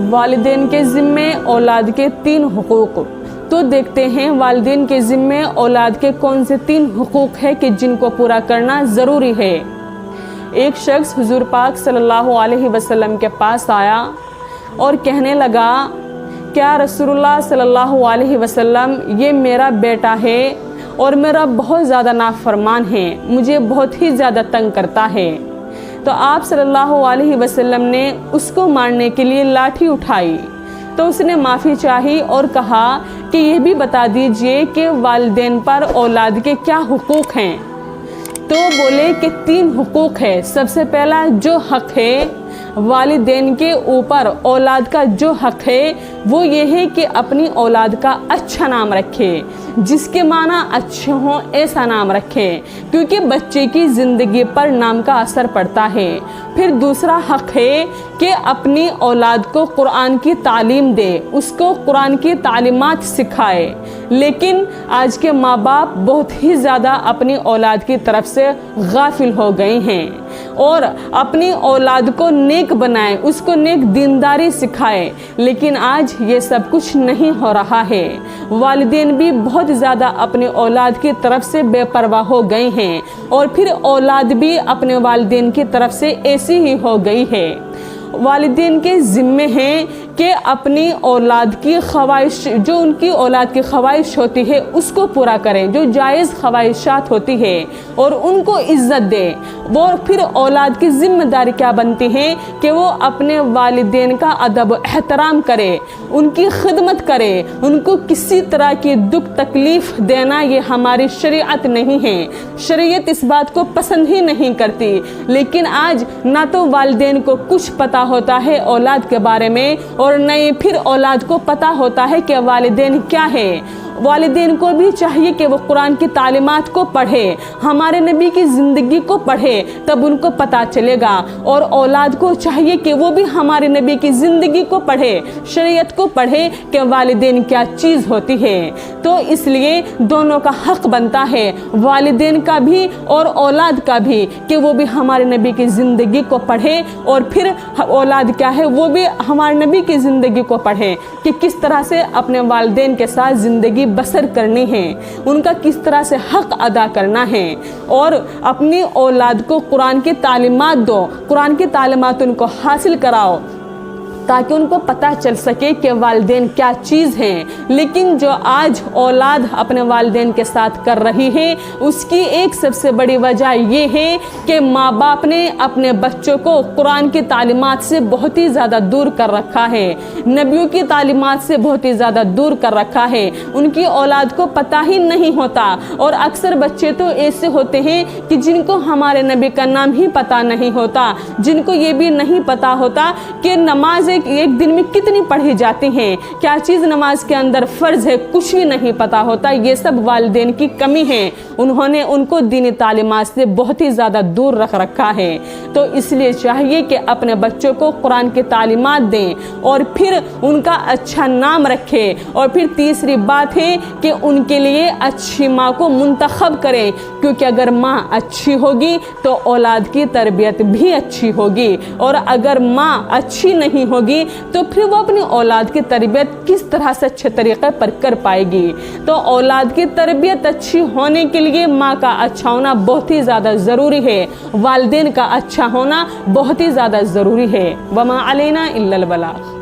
والدین کے ذمے اولاد کے 3 حقوق۔ تو دیکھتے ہیں والدین کے ذمے اولاد کے کون سے 3 حقوق ہیں کہ جن کو پورا کرنا ضروری ہے۔ ایک شخص حضور پاک صلی اللہ علیہ وسلم کے پاس آیا اور کہنے لگا، کیا رسول اللہ صلی اللہ علیہ وسلم، یہ میرا بیٹا ہے اور میرا بہت زیادہ نافرمان ہے، مجھے بہت ہی زیادہ تنگ کرتا ہے۔ تو آپ صلی اللہ علیہ وسلم نے اس کو مارنے کے لیے لاٹھی اٹھائی تو اس نے معافی چاہی اور کہا کہ یہ بھی بتا دیجئے کہ والدین پر اولاد کے کیا حقوق ہیں۔ تو بولے کہ 3 حقوق ہے۔ سب سے پہلا جو حق ہے والدین کے اوپر اولاد کا جو حق ہے وہ یہ ہے کہ اپنی اولاد کا اچھا نام رکھے، جس کے معنی اچھے ہوں ایسا نام رکھے، کیونکہ بچے کی زندگی پر نام کا اثر پڑتا ہے۔ پھر دوسرا حق ہے کہ اپنی اولاد کو قرآن کی تعلیم دے، اس کو قرآن کی تعلیمات سکھائے۔ لیکن آج کے ماں باپ بہت ہی زیادہ اپنی اولاد کی طرف سے غافل ہو گئے ہیں اور اپنی اولاد کو نیک بنائے، اس کو نیک دینداری سکھائے، لیکن آج یہ سب کچھ نہیں ہو رہا ہے۔ والدین بھی بہت زیادہ اپنی اولاد کی طرف سے بے پرواہ ہو گئے ہیں اور پھر اولاد بھی اپنے والدین کی طرف سے ایسی ہی ہو گئی ہے۔ والدین کے ذمے ہیں کہ اپنی اولاد کی خواہش، جو ان کی اولاد کی خواہش ہوتی ہے اس کو پورا کریں، جو جائز خواہشات ہوتی ہے اور ان کو عزت دے۔ وہ پھر اولاد کی ذمہ داری کیا بنتی ہے کہ وہ اپنے والدین کا ادب و احترام کرے، ان کی خدمت کرے، ان کو کسی طرح کی دکھ تکلیف دینا یہ ہماری شریعت نہیں ہے۔ شریعت اس بات کو پسند ہی نہیں کرتی، لیکن آج نہ تو والدین کو کچھ پتہ ہوتا ہے اولاد کے بارے میں اور نہ ہی پھر اولاد کو پتہ ہوتا ہے کہ والدین کیا ہے۔ والدین کو بھی چاہیے کہ وہ قرآن کی تعلیمات کو پڑھے، ہمارے نبی کی زندگی کو پڑھے، تب ان کو پتہ چلے گا، اور اولاد کو چاہیے کہ وہ بھی ہمارے نبی کی زندگی کو پڑھے، شریعت کو پڑھے کہ والدین کیا چیز ہوتی ہے۔ تو اس لیے دونوں کا حق بنتا ہے، والدین کا بھی اور اولاد کا بھی، کہ وہ بھی ہمارے نبی کی زندگی کو پڑھے اور پھر اولاد کیا ہے وہ بھی ہمارے نبی کی زندگی کو پڑھے کہ کس طرح سے اپنے والدین کے ساتھ زندگی بسر کرنی ہے، ان کا کس طرح سے حق ادا کرنا ہے، اور اپنی اولاد کو قرآن کی تعلیمات دو، قرآن کی تعلیمات ان کو حاصل کراؤ تاکہ ان کو پتہ چل سکے کہ والدین کیا چیز ہیں۔ لیکن جو آج اولاد اپنے والدین کے ساتھ کر رہی ہے اس کی ایک سب سے بڑی وجہ یہ ہے کہ ماں باپ نے اپنے بچوں کو قرآن کی تعلیمات سے بہت ہی زیادہ دور کر رکھا ہے، نبیوں کی تعلیمات سے بہت ہی زیادہ دور کر رکھا ہے۔ ان کی اولاد کو پتہ ہی نہیں ہوتا، اور اکثر بچے تو ایسے ہوتے ہیں کہ جن کو ہمارے نبی کا نام ہی پتہ نہیں ہوتا، جن کو یہ بھی نہیں پتہ ہوتا کہ نماز ایک دن میں کتنی پڑھی جاتی ہیں، کیا چیز نماز کے اندر فرض ہے، کچھ بھی نہیں پتہ ہوتا۔ یہ سب والدین کی کمی ہے، انہوں نے ان کو دینی تعلیمات سے بہت ہی زیادہ دور رکھ رکھا ہے۔ تو اس لیے چاہیے کہ اپنے بچوں کو قرآن کی تعلیمات دیں اور پھر ان کا اچھا نام رکھے، اور پھر تیسری بات ہے کہ ان کے لیے اچھی ماں کو منتخب کریں، کیونکہ اگر ماں اچھی ہوگی تو اولاد کی تربیت بھی اچھی ہوگی، اور اگر ماں اچھی نہیں ہوگی تو پھر وہ اپنی اولاد کی تربیت کس طرح سے اچھے طریقے پر کر پائے گی۔ تو اولاد کی تربیت اچھی ہونے کے لیے ماں کا اچھا ہونا بہت ہی زیادہ ضروری ہے، والدین کا اچھا ہونا بہت ہی زیادہ ضروری ہے۔ وما علینا الا البلاغ۔